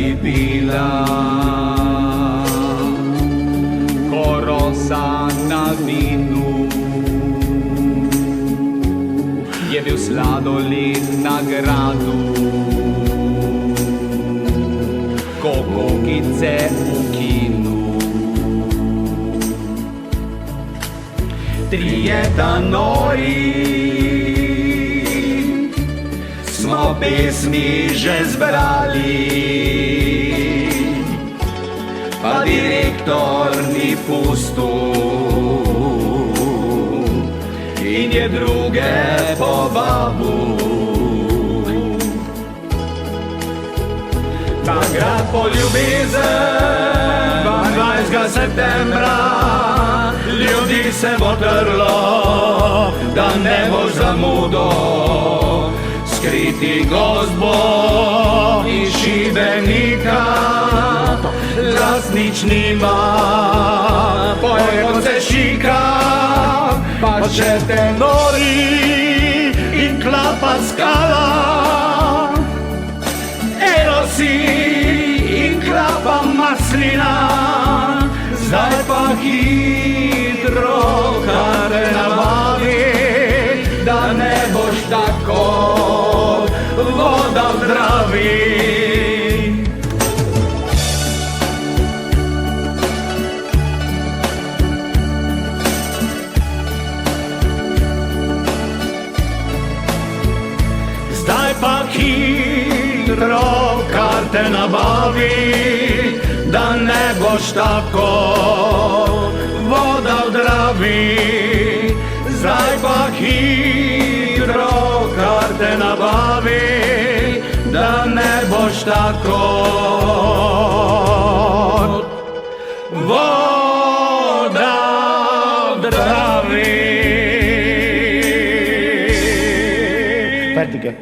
si bila, ko rosa na vinu, je bil sladoled na gradu, ko kokice v kinu. Trije danoji smo pesmi že zbrali, pa direktor ni pustil in je druge povabil. Nagrad po ljubezen 22. septembra ljudi se bo trlo, da ne boš zamudil. Skriti gozd bo iz šibenika, las nič nima, poje kot se šika, pa še te nori in klapa skala. Erosi in klapa maslina, zdaj pa hitro kar nabavi, da ne boš tako voda v Dravi. Zdaj pa hitro karte nabavi, da ne boš tako voda v Dravi. Zdaj pa hitro karte nabavi, da ne boš tako voda v Dravi. Fertige.